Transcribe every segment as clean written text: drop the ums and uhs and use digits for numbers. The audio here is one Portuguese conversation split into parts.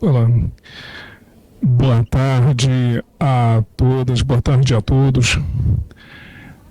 Olá, boa tarde a todas, boa tarde a todos.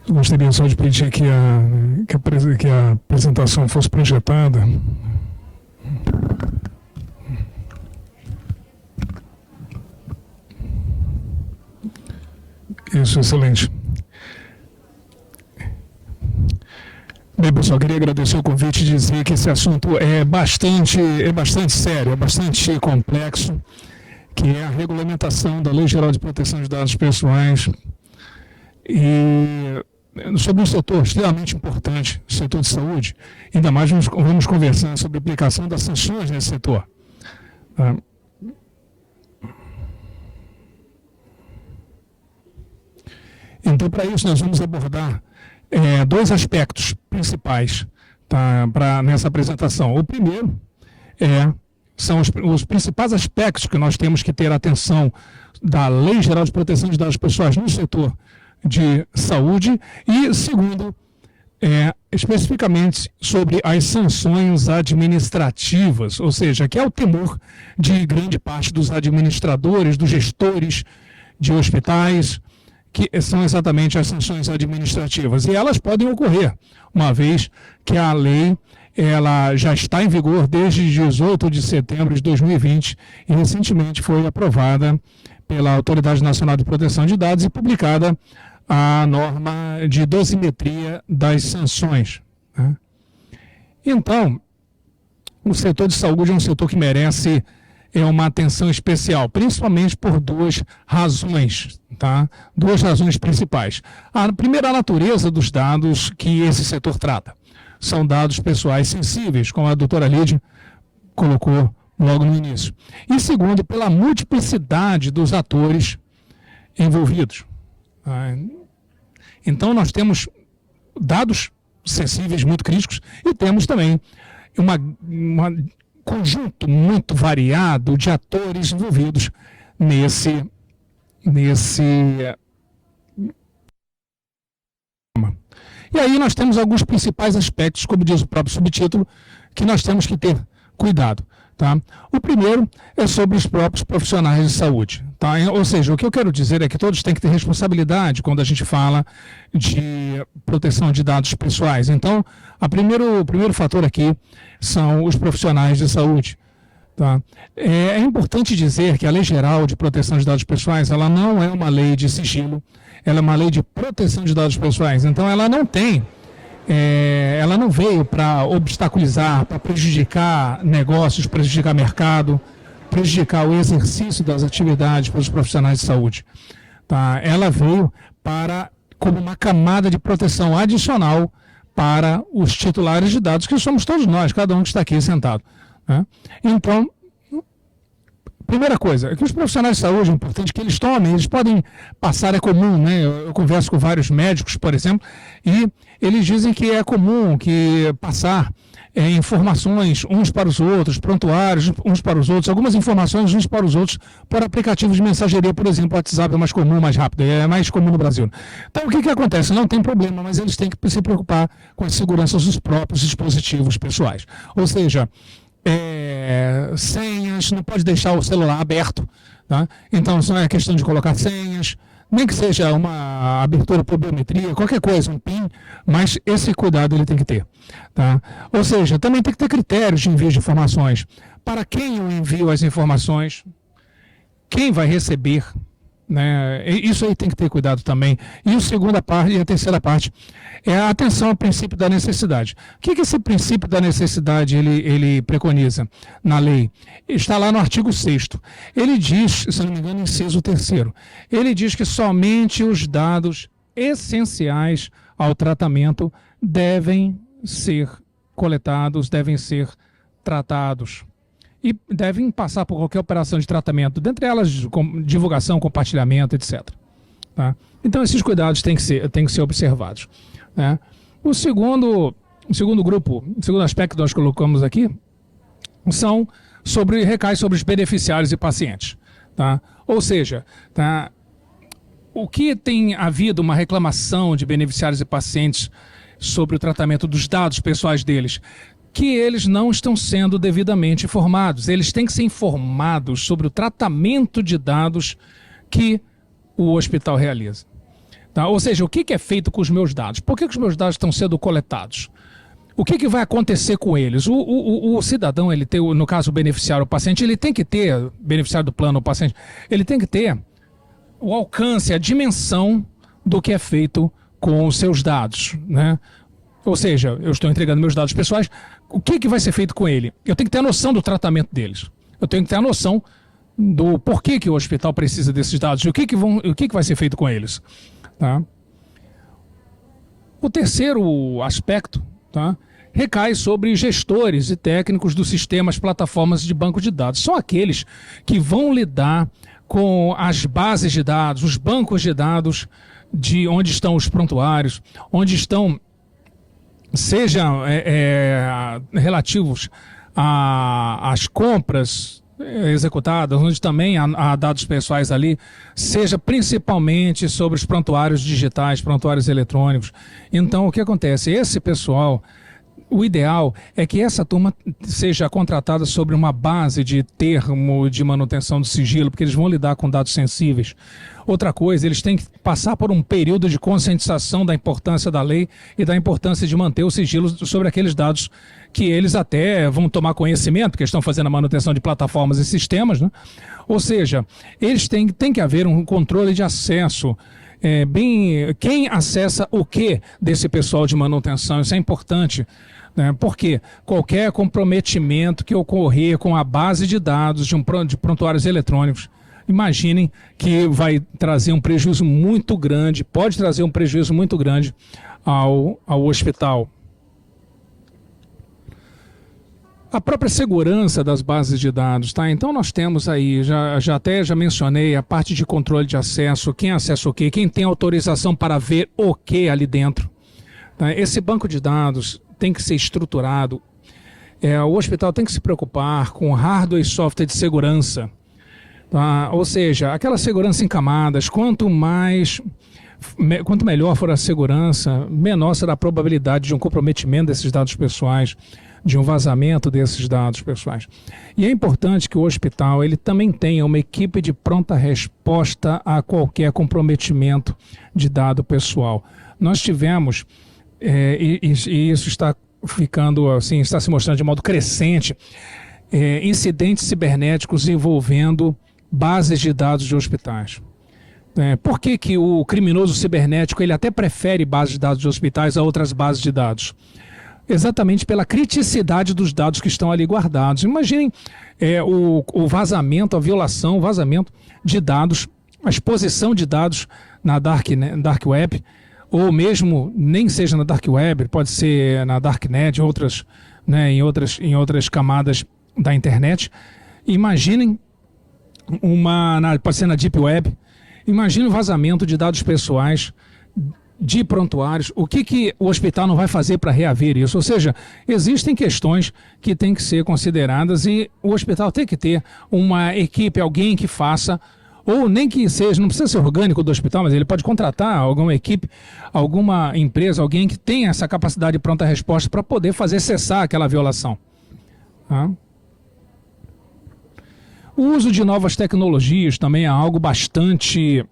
Eu gostaria só de pedir que a apresentação fosse projetada. Isso, excelente. Bem, pessoal, queria agradecer o convite e dizer que esse assunto é bastante sério, é bastante complexo, que é a regulamentação da Lei Geral de Proteção de Dados Pessoais e sobre um setor extremamente importante, o setor de saúde. Ainda mais vamos conversar sobre a aplicação das sanções nesse setor. Então, para isso, nós vamos abordar dois aspectos principais, tá, nessa apresentação. O primeiro são os principais aspectos que nós temos que ter atenção da Lei Geral de Proteção de Dados Pessoais no setor de saúde e, segundo, especificamente sobre as sanções administrativas, ou seja, que é o temor de grande parte dos administradores, dos gestores de hospitais, que são exatamente as sanções administrativas. E elas podem ocorrer, uma vez que a lei ela já está em vigor desde 18 de setembro de 2020 e recentemente foi aprovada pela Autoridade Nacional de Proteção de Dados e publicada a norma de dosimetria das sanções. Né? Então, o setor de saúde é um setor que merece uma atenção especial, principalmente por duas razões, tá? Duas razões principais. A primeira, a natureza dos dados que esse setor trata. São dados pessoais sensíveis, como a doutora Lídia colocou logo no início. E segundo, pela multiplicidade dos atores envolvidos. Então, nós temos dados sensíveis muito críticos e temos também uma conjunto muito variado de atores envolvidos nesse E aí nós temos alguns principais aspectos, como diz o próprio subtítulo, que nós temos que ter cuidado. Tá? O primeiro é sobre os próprios profissionais de saúde. Tá? Ou seja, o que eu quero dizer é que todos têm que ter responsabilidade quando a gente fala de proteção de dados pessoais. Então, o primeiro fator aqui são os profissionais de saúde. Tá? É importante dizer que a Lei Geral de Proteção de Dados Pessoais ela não é uma lei de sigilo, ela é uma lei de proteção de dados pessoais. Então, ela não tem... ela não veio para obstaculizar, para prejudicar negócios, prejudicar mercado, prejudicar o exercício das atividades para os profissionais de saúde. Tá? Ela veio como uma camada de proteção adicional para os titulares de dados, que somos todos nós, cada um que está aqui sentado. Né? Então, primeira coisa, é que os profissionais de saúde, é importante que eles tomem, eles podem passar, é comum, né? Eu converso com vários médicos, por exemplo, e eles dizem que é comum que passar informações uns para os outros, prontuários uns para os outros, algumas informações uns para os outros por aplicativos de mensageria, por exemplo, o WhatsApp é mais comum, mais rápido, é mais comum no Brasil. Então, o que acontece? Não tem problema, mas eles têm que se preocupar com a segurança dos próprios dispositivos pessoais. Ou seja, senhas, não pode deixar o celular aberto, tá? Então só é questão de colocar senhas, nem que seja uma abertura por biometria, qualquer coisa, um PIN, mas esse cuidado ele tem que ter, tá? Ou seja, também tem que ter critérios de envio de informações, para quem eu envio as informações, quem vai receber, né? Isso aí tem que ter cuidado também. E a segunda parte e a terceira parte é a atenção ao princípio da necessidade. O que esse princípio da necessidade ele preconiza na lei? Está lá no artigo 6º. Ele diz, se não me engano, inciso 3º, ele diz que somente os dados essenciais ao tratamento devem ser coletados, devem ser tratados e devem passar por qualquer operação de tratamento, dentre elas divulgação, compartilhamento, etc. Tá? Então esses cuidados têm que ser observados. Né? O segundo aspecto que nós colocamos aqui recai sobre os beneficiários e pacientes. Tá? Ou seja, tá? O que tem havido uma reclamação de beneficiários e pacientes sobre o tratamento dos dados pessoais deles que eles não estão sendo devidamente informados. Eles têm que ser informados sobre o tratamento de dados que o hospital realiza. Tá? Ou seja, o que é feito com os meus dados? Por que os meus dados estão sendo coletados? O que vai acontecer com eles? O cidadão, ele tem, no caso o beneficiário, o paciente, ele tem que ter, beneficiário do plano, o paciente, ele tem que ter o alcance, a dimensão do que é feito com os seus dados, né? Ou seja, eu estou entregando meus dados pessoais, o que vai ser feito com ele? Eu tenho que ter a noção do tratamento deles. Eu tenho que ter a noção do porquê que o hospital precisa desses dados e o que vai ser feito com eles. Tá? O terceiro aspecto, tá, recai sobre gestores e técnicos dos sistemas, plataformas de banco de dados. São aqueles que vão lidar com as bases de dados, os bancos de dados de onde estão os prontuários, onde estão, sejam relativos às compras executadas, onde também há dados pessoais ali, seja principalmente sobre os prontuários digitais, prontuários eletrônicos. Então, o que acontece? Esse pessoal, o ideal é que essa turma seja contratada sobre uma base de termo de manutenção do sigilo, porque eles vão lidar com dados sensíveis. Outra coisa, eles têm que passar por um período de conscientização da importância da lei e da importância de manter o sigilo sobre aqueles dados que eles até vão tomar conhecimento, porque estão fazendo a manutenção de plataformas e sistemas, né? Ou seja, eles têm que haver um controle de acesso, quem acessa o que desse pessoal de manutenção, isso é importante. Porque qualquer comprometimento que ocorrer com a base de dados de prontuários eletrônicos, imaginem que vai trazer um prejuízo muito grande, pode trazer um prejuízo muito grande ao hospital. A própria segurança das bases de dados, tá? Então nós temos aí, já mencionei, a parte de controle de acesso, quem acessa o quê, quem tem autorização para ver o que ali dentro. Tá? Esse banco de dados tem que ser estruturado. O hospital tem que se preocupar com hardware e software de segurança. Tá? Ou seja, aquela segurança em camadas, quanto melhor for a segurança, menor será a probabilidade de um comprometimento desses dados pessoais, de um vazamento desses dados pessoais. E é importante que o hospital ele também tenha uma equipe de pronta resposta a qualquer comprometimento de dado pessoal. Nós tivemos, e isso está ficando assim, está se mostrando de modo crescente, incidentes cibernéticos envolvendo bases de dados de hospitais. Por que o criminoso cibernético ele até prefere bases de dados de hospitais a outras bases de dados? Exatamente pela criticidade dos dados que estão ali guardados. Imaginem o vazamento, a violação, o vazamento de dados, a exposição de dados na dark web, ou mesmo nem seja na dark web, pode ser na darknet, em outras camadas da internet. Imaginem pode ser na deep web. Imagine o vazamento de dados pessoais de prontuários. O que o hospital não vai fazer para reaver isso? Ou seja, existem questões que têm que ser consideradas e o hospital tem que ter uma equipe, alguém que faça, ou nem que seja, não precisa ser orgânico do hospital, mas ele pode contratar alguma equipe, alguma empresa, alguém que tenha essa capacidade de pronta resposta para poder fazer cessar aquela violação. Tá? O uso de novas tecnologias também é algo bastante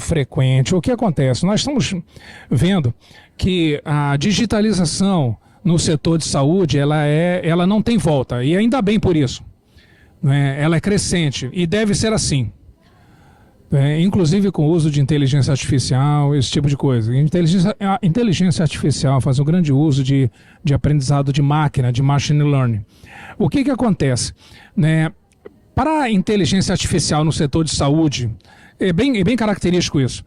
frequente. O que acontece? Nós estamos vendo que a digitalização no setor de saúde ela não tem volta, e ainda bem por isso. Ela é crescente e deve ser assim. Inclusive com o uso de inteligência artificial, esse tipo de coisa. A inteligência artificial faz um grande uso de aprendizado de máquina, de machine learning. O que acontece? Para a inteligência artificial no setor de saúde, é bem característico isso.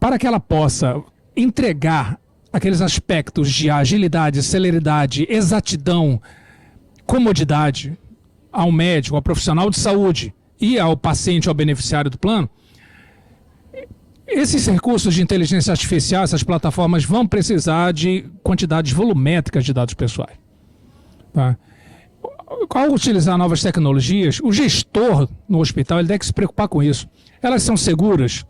Para que ela possa entregar aqueles aspectos de agilidade, celeridade, exatidão, comodidade ao médico, ao profissional de saúde e ao paciente, ao beneficiário do plano, esses recursos de inteligência artificial, essas plataformas vão precisar de quantidades volumétricas de dados pessoais. Tá? Ao utilizar novas tecnologias, o gestor no hospital ele deve se preocupar com isso. Elas são seguras,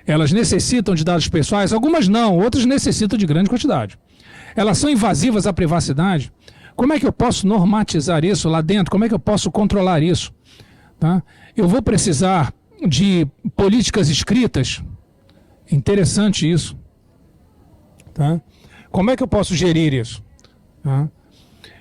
elas necessitam de dados pessoais, algumas não, outras necessitam de grande quantidade. Elas são invasivas à privacidade, Como é que eu posso normatizar isso lá dentro? Como é que eu posso controlar isso? Tá? Eu vou precisar de políticas escritas? Interessante isso. Tá? Como é que eu posso gerir isso? Tá?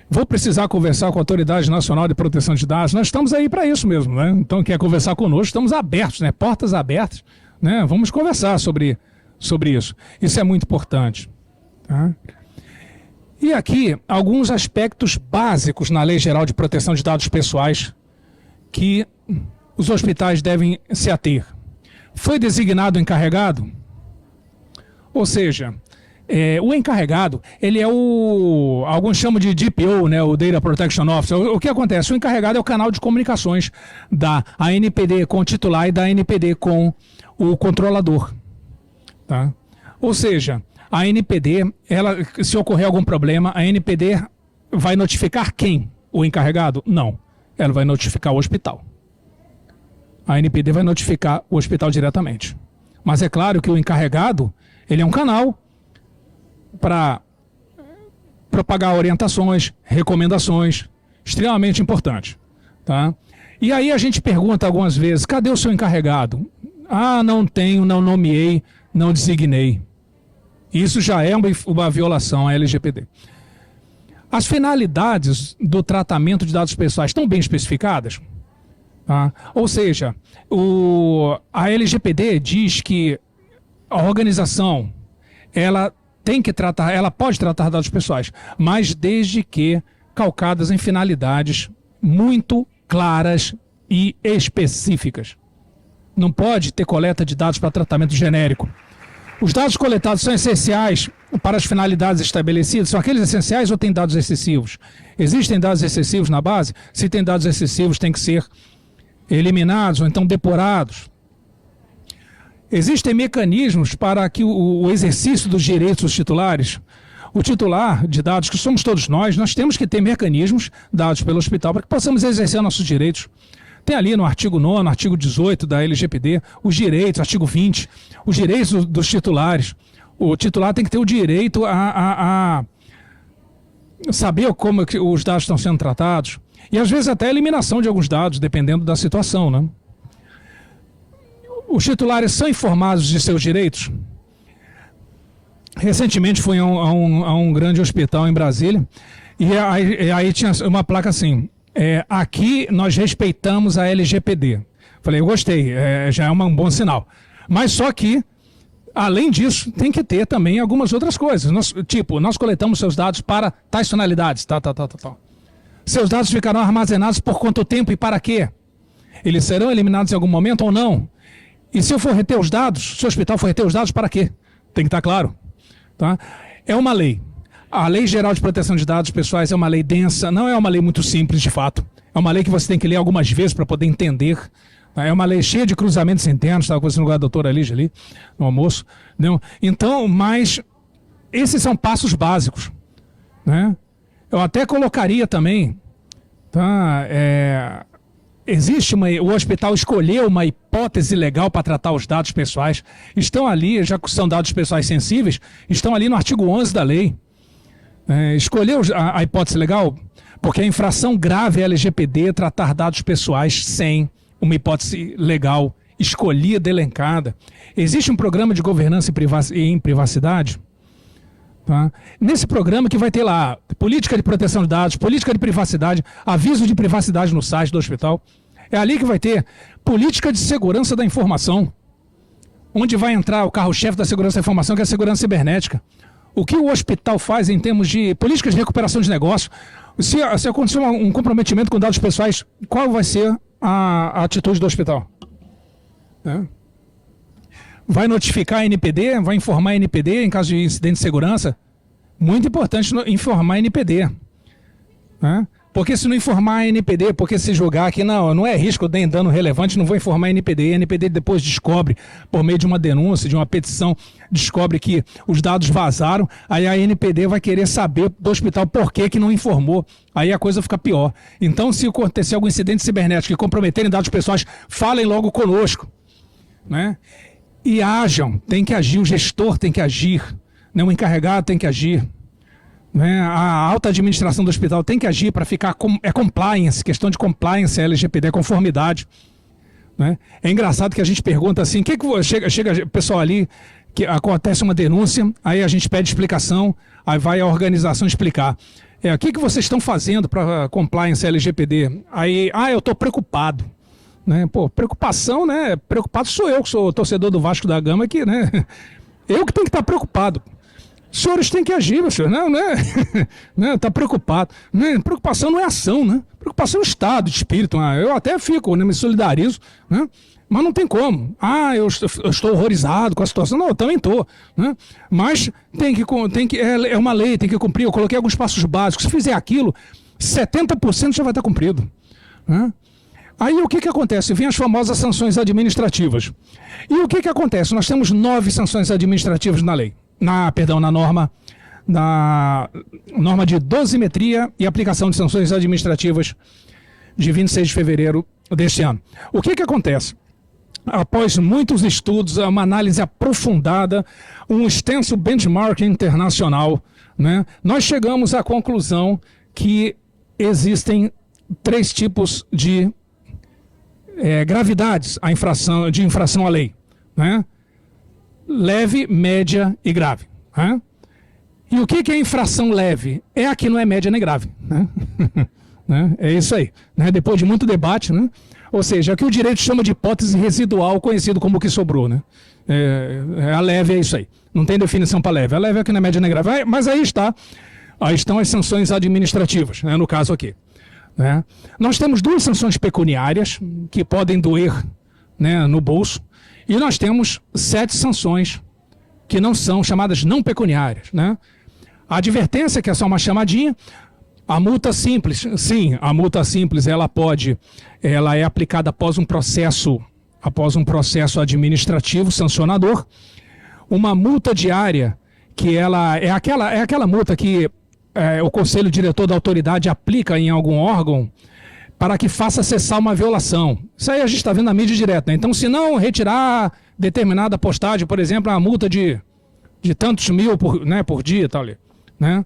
Vou precisar conversar com a Autoridade Nacional de Proteção de Dados. Nós estamos aí para isso mesmo, né? Então, quer conversar conosco, estamos abertos, né? Portas abertas, né? Vamos conversar sobre isso. Isso é muito importante. Tá? E aqui, alguns aspectos básicos na Lei Geral de Proteção de Dados Pessoais que os hospitais devem se ater. Foi designado encarregado? Ou seja, o encarregado, ele é alguns chamam de DPO, né, o Data Protection Officer. O que acontece? O encarregado é o canal de comunicações da ANPD com o titular e da ANPD com o controlador. Tá? Ou seja, a ANPD, se ocorrer algum problema, a ANPD vai notificar quem? O encarregado? Não. Ela vai notificar o hospital. A ANPD vai notificar o hospital diretamente. Mas é claro que o encarregado, ele é um canal para propagar orientações, recomendações, extremamente importante. Tá? E aí a gente pergunta algumas vezes, cadê o seu encarregado? Ah, não tenho, não nomeei, não designei. Isso já é uma violação à LGPD. As finalidades do tratamento de dados pessoais estão bem especificadas? Tá? Ou seja, a LGPD diz que a organização ela pode tratar dados pessoais, mas desde que calcadas em finalidades muito claras e específicas. Não pode ter coleta de dados para tratamento genérico. Os dados coletados são essenciais para as finalidades estabelecidas? São aqueles essenciais ou tem dados excessivos? Existem dados excessivos na base? Se tem dados excessivos, tem que ser eliminados ou então depurados. Existem mecanismos para que o exercício dos direitos dos titulares, o titular de dados, que somos todos nós temos que ter mecanismos dados pelo hospital para que possamos exercer nossos direitos. Tem ali no artigo 9º, artigo 18 da LGPD, os direitos, artigo 20, os direitos dos titulares. O titular tem que ter o direito a saber como os dados estão sendo tratados. E às vezes até a eliminação de alguns dados, dependendo da situação, né? Os titulares são informados de seus direitos? Recentemente fui a um grande hospital em Brasília e aí tinha uma placa assim, aqui nós respeitamos a LGPD. Falei, eu gostei, já é um bom sinal. Mas só que, além disso, tem que ter também algumas outras coisas. Nós coletamos seus dados para tais finalidades, tal. Seus dados ficarão armazenados por quanto tempo e para quê? Eles serão eliminados em algum momento ou não? E se eu for reter os dados, se o hospital for reter os dados, para quê? Tem que estar claro. Tá? É uma lei. A Lei Geral de Proteção de Dados Pessoais é uma lei densa, não é uma lei muito simples de fato. É uma lei que você tem que ler algumas vezes para poder entender. Tá? É uma lei cheia de cruzamentos internos, estava conversando com a doutora Lígia ali, no almoço. Não? Então, mas esses são passos básicos. Né? Eu até colocaria também, tá? O hospital escolheu uma hipótese legal para tratar os dados pessoais. Estão ali, já que são dados pessoais sensíveis, estão ali no artigo 11 da lei. Escolheu a hipótese legal porque a infração grave é LGPD tratar dados pessoais sem uma hipótese legal escolhida, elencada. Existe um programa de governança em privacidade? Tá? Nesse programa que vai ter lá política de proteção de dados, política de privacidade, aviso de privacidade no site do hospital. É ali que vai ter política de segurança da informação, onde vai entrar o carro-chefe da segurança da informação, que é a segurança cibernética. O que o hospital faz em termos de políticas de recuperação de negócio? Se acontecer um comprometimento com dados pessoais, qual vai ser a atitude do hospital? Vai notificar a NPD, vai informar a NPD em caso de incidente de segurança. Muito importante informar a NPD. Né? Porque se não informar a NPD, porque se julgar que não é risco nem dano relevante, não vou informar a NPD. A NPD depois descobre, por meio de uma denúncia, de uma petição, descobre que os dados vazaram, aí a NPD vai querer saber do hospital por que não informou. Aí a coisa fica pior. Então, se acontecer algum incidente cibernético e comprometerem dados pessoais, falem logo conosco. Né? E ajam, tem que agir, o gestor tem que agir, né? O encarregado tem que agir. né? A alta administração do hospital tem que agir para ficar compliance, questão de compliance, LGPD, conformidade. Né? É engraçado que a gente pergunta assim, chega o pessoal ali, que acontece uma denúncia, aí a gente pede explicação, aí vai a organização explicar. O que vocês estão fazendo para compliance LGPD? Aí, eu estou preocupado. Né? Pô, preocupação, né? Preocupado sou eu, que sou torcedor do Vasco da Gama aqui, né? Eu que tenho que estar preocupado. Os senhores têm que agir, meu senhor, não, né? Tá preocupado. Né? Preocupação não é ação, né? Preocupação é um estado de espírito. Eu até fico, né? Me solidarizo, né? Mas não tem como. Eu estou horrorizado com a situação. Não, eu também estou. Né? Mas é uma lei, tem que cumprir. Eu coloquei alguns passos básicos. Se fizer aquilo, 70% já vai estar cumprido. Né? Aí o que acontece? Vem as famosas sanções administrativas. E o que acontece? Nós temos 9 sanções administrativas na lei. Na norma de dosimetria e aplicação de sanções administrativas de 26 de fevereiro deste ano. O que acontece? Após muitos estudos, uma análise aprofundada, um extenso benchmarking internacional, né, nós chegamos à conclusão que existem 3 tipos de gravidades de infração à lei. Né? Leve, média e grave. Né? E o que é infração leve? É a que não é média nem grave. Né? Né? É isso aí. Né? Depois de muito debate, né? Ou seja, é o que o direito chama de hipótese residual, conhecido como o que sobrou. Né? A leve é isso aí. Não tem definição para leve. A leve é a que não é média nem grave. Mas aí estão as sanções administrativas, né? No caso aqui. Né? Nós temos 2 sanções pecuniárias que podem doer, né, no bolso. E nós temos 7 sanções que não são chamadas não pecuniárias. Né? A advertência, que é só uma chamadinha. A multa simples, sim, a multa simples ela é aplicada após um processo administrativo sancionador. Uma multa diária, que ela é aquela multa que o conselho diretor da autoridade aplica em algum órgão para que faça cessar uma violação. Isso aí a gente está vendo na mídia direta. Né? Então, se não retirar determinada postagem, por exemplo, a multa de tantos mil por dia, tal ali, né?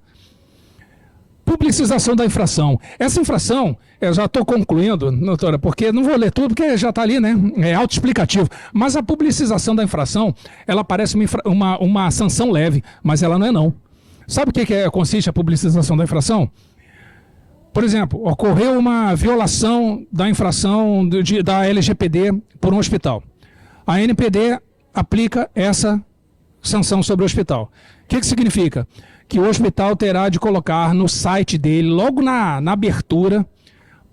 Publicização da infração. Essa infração, eu já estou concluindo, doutora, porque não vou ler tudo, porque já está ali, né? É autoexplicativo. Mas a publicização da infração, ela parece uma sanção leve, mas ela não é não. Sabe o que consiste a publicização da infração? Por exemplo, ocorreu uma violação da infração da LGPD por um hospital. A NPD aplica essa sanção sobre o hospital. O que significa? Que o hospital terá de colocar no site dele, logo na abertura,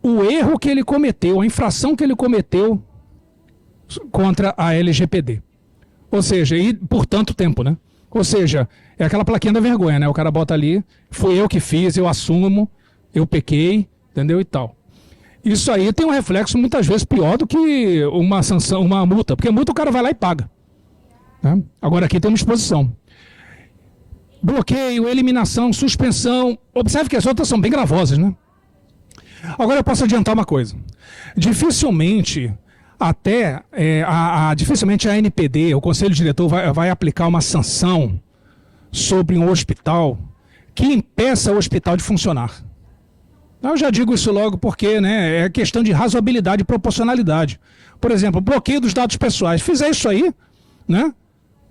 o erro que ele cometeu, a infração que ele cometeu contra a LGPD. Ou seja, e por tanto tempo, né? Ou seja, é aquela plaquinha da vergonha, né? O cara bota ali, foi eu que fiz, eu assumo, eu pequei, entendeu? E tal. Isso aí tem um reflexo muitas vezes pior do que uma sanção, uma multa, porque multa o cara vai lá e paga. Né? Agora aqui tem uma exposição. Bloqueio, eliminação, suspensão. Observe que as outras são bem gravosas, né? Agora eu posso adiantar uma coisa. Dificilmente a NPD, o Conselho Diretor, vai aplicar uma sanção sobre um hospital que impeça o hospital de funcionar. Eu já digo isso logo porque, né, é questão de razoabilidade e proporcionalidade. Por exemplo, bloqueio dos dados pessoais. Fizer isso aí, né,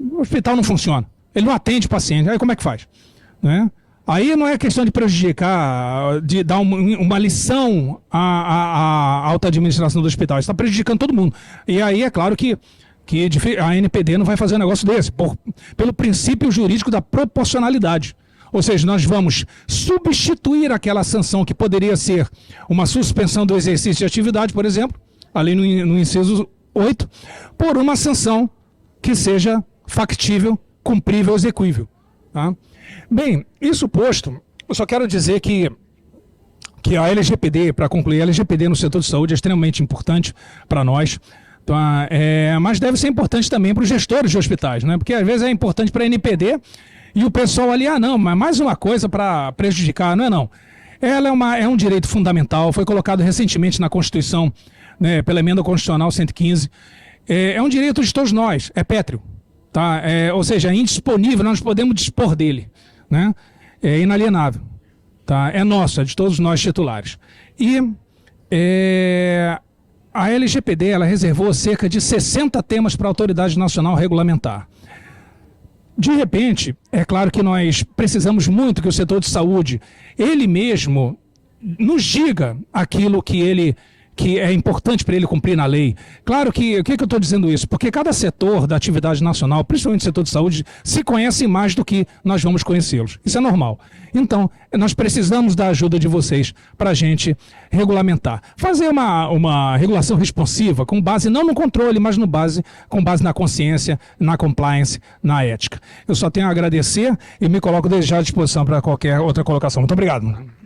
o hospital não funciona. Ele não atende paciente. Aí como é que faz? Né? Aí não é questão de prejudicar, de dar uma lição à alta administração do hospital. Isso está prejudicando todo mundo. E aí é claro que a NPD não vai fazer um negócio desse, pelo princípio jurídico da proporcionalidade. Ou seja, nós vamos substituir aquela sanção que poderia ser uma suspensão do exercício de atividade, por exemplo, ali no inciso 8, por uma sanção que seja factível, cumprível, execuível. Tá? Bem, isso posto, eu só quero dizer que a LGPD, para concluir, a LGPD no setor de saúde é extremamente importante para nós, tá? Mas deve ser importante também para os gestores de hospitais, né? Porque às vezes é importante para a NPD e o pessoal ali, não, mas mais uma coisa para prejudicar, não é não. Ela é um direito fundamental, foi colocado recentemente na Constituição, né, pela emenda constitucional 115, é um direito de todos nós, é pétreo. Tá? Ou seja, é indisponível, nós podemos dispor dele. Né? é inalienável, tá? É nosso, é de todos nós titulares. E a LGPD ela reservou cerca de 60 temas para a Autoridade Nacional Regulamentar. De repente, é claro que nós precisamos muito que o setor de saúde, ele mesmo, nos diga aquilo que é importante para ele cumprir na lei. Claro que, o que eu estou dizendo isso? Porque cada setor da atividade nacional, principalmente o setor de saúde, se conhece mais do que nós vamos conhecê-los. Isso é normal. Então, nós precisamos da ajuda de vocês para a gente regulamentar. Fazer uma regulação responsiva, com base não no controle, mas com base na consciência, na compliance, na ética. Eu só tenho a agradecer e me coloco desde já à disposição para qualquer outra colocação. Muito obrigado.